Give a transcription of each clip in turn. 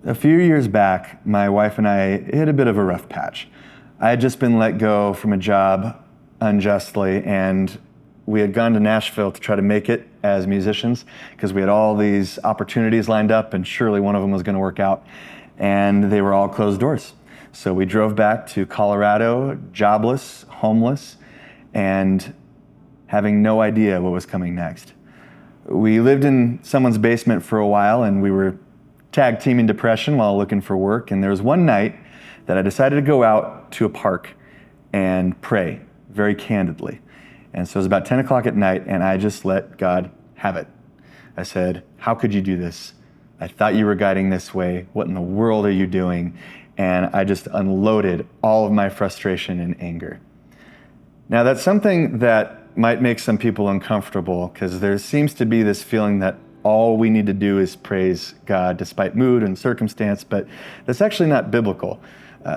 A few years back, my wife and I hit a bit of a rough patch. I had just been let go from a job unjustly, and we had gone to Nashville to try to make it as musicians because we had all these opportunities lined up, and surely one of them was going to work out. And they were all closed doors. So we drove back to Colorado, jobless, homeless, and having no idea what was coming next. We lived in someone's basement for a while, and we were tag teaming depression while looking for work. And there was one night that I decided to go out to a park and pray very candidly. And so it was about 10 o'clock at night, and I just let God have it. I said, "How could you do this? I thought you were guiding this way. What in the world are you doing?" And I just unloaded all of my frustration and anger. Now, that's something that might make some people uncomfortable because there seems to be this feeling that all we need to do is praise God despite mood and circumstance, but that's actually not biblical.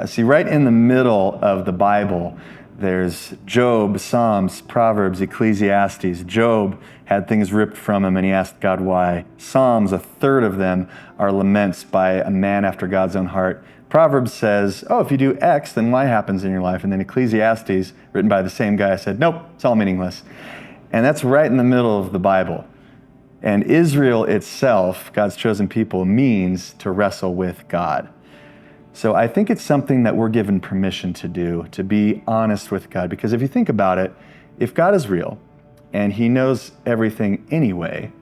See, right in the middle of the Bible, there's Job, Psalms, Proverbs, Ecclesiastes. Job had things ripped from him and he asked God why. Psalms, a third of them are laments by a man after God's own heart. Proverbs says, oh, if you do X, then Y happens in your life. And then Ecclesiastes, written by the same guy, said, nope, it's all meaningless. And that's right in the middle of the Bible. And Israel itself, God's chosen people, means to wrestle with God. So I think it's something that we're given permission to do, to be honest with God. Because if you think about it, if God is real and he knows everything anyway,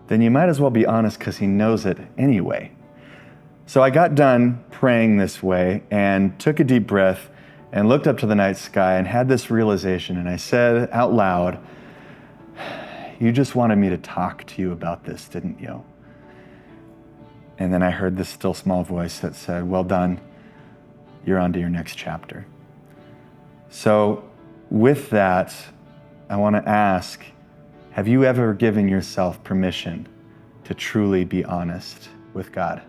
then you might as well be honest because he knows it anyway. So I got done praying this way and took a deep breath and looked up to the night sky and had this realization. And I said out loud, "You just wanted me to talk to you about this, didn't you?" And then I heard this still small voice that said, "Well done, you're on to your next chapter." So with that, I want to ask, have you ever given yourself permission to truly be honest with God?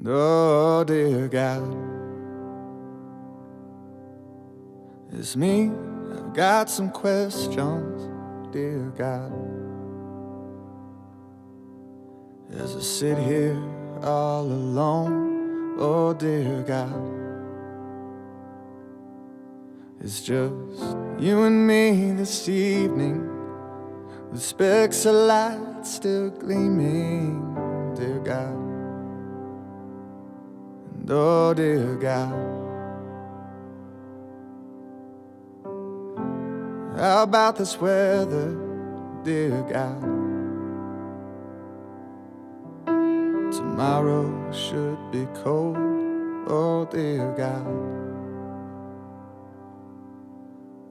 Oh, dear God, it's me. I've got some questions, dear God. As I sit here all alone, oh, dear God, it's just you and me this evening, with specks of light still gleaming, dear God. Oh, dear God, how about this weather, dear God? Tomorrow should be cold, oh, dear God.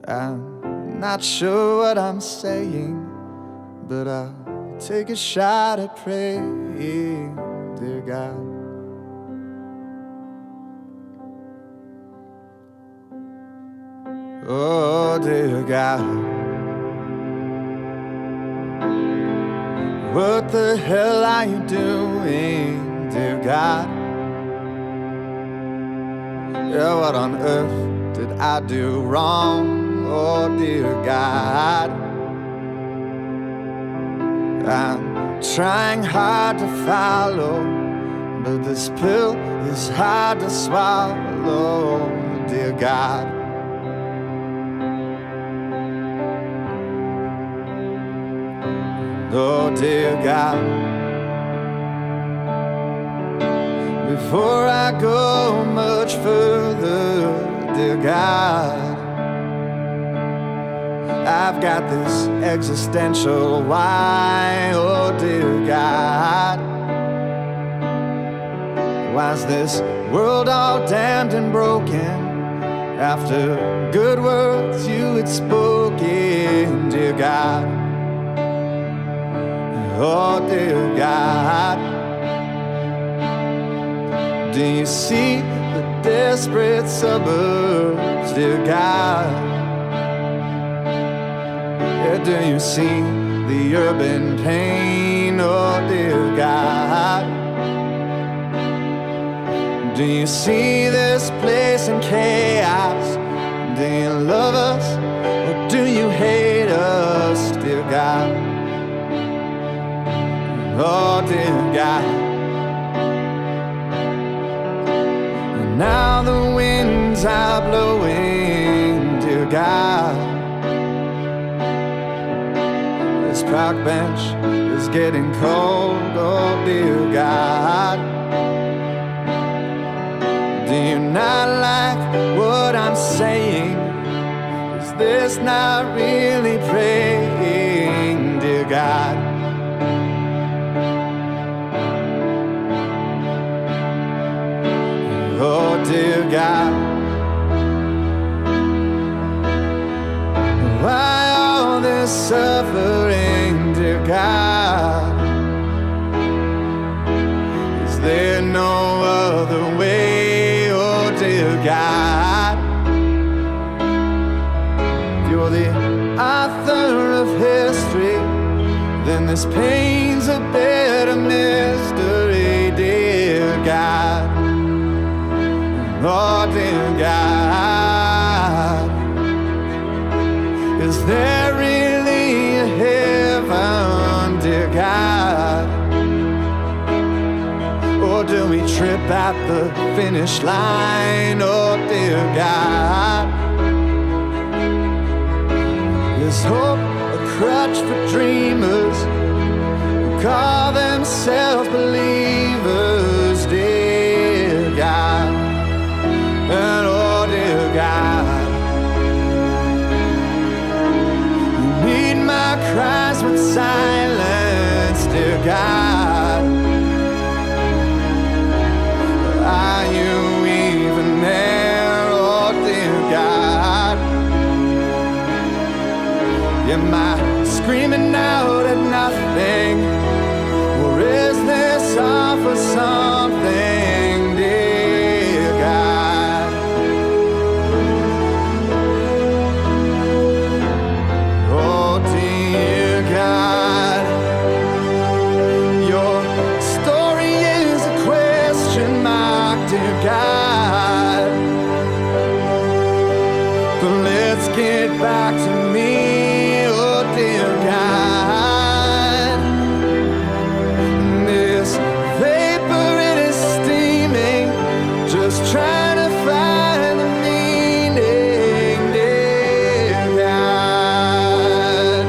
I'm not sure what I'm saying, but I'll take a shot at praying, dear God. Oh, dear God, what the hell are you doing, dear God? Yeah, what on earth did I do wrong, oh, dear God? I'm trying hard to follow, but this pill is hard to swallow, dear God. Oh, dear God, before I go much further, dear God, I've got this existential why, oh dear God. Why's this world all damned and broken after good words you had spoken, dear God? Oh dear God, do you see the desperate suburbs, dear God? Do you see the urban pain, oh dear God? Do you see this place in chaos? Do you love us or do you hate us, dear God? Oh dear God. And now the winds are blowing, dear God. This park bench is getting cold, oh dear God. Do you not like what I'm saying? Is this not really praying, dear God? Oh dear God, why all this suffering, dear God? Is there no other way, oh dear God? If you're the author of history, then this pain's a bit of mystery, dear God. Oh dear God, is there really a heaven, dear God? Or do we trip at the finish line, oh dear God? Is hope a crutch for dreamers who call themselves believers, dear God? And oh dear God, you meet my cries with silence, dear God. Are you even there, oh dear God? Am I screaming out at nothing, or is this all for something, dear God? Oh dear God, your story is a question mark, dear God. But let's get back to me, oh dear God. This vapor, it is steaming, just trying to find the meaning, dear God.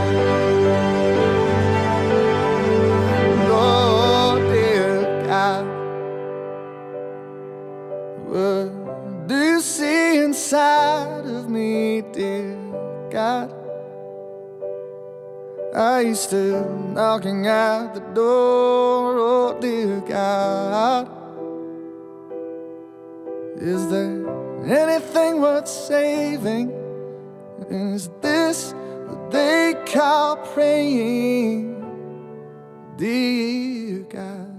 Oh dear God, what do you see inside of me, dear God? Are you still knocking at the door, oh dear God? Is there anything worth saving? Is this what they call praying, dear God?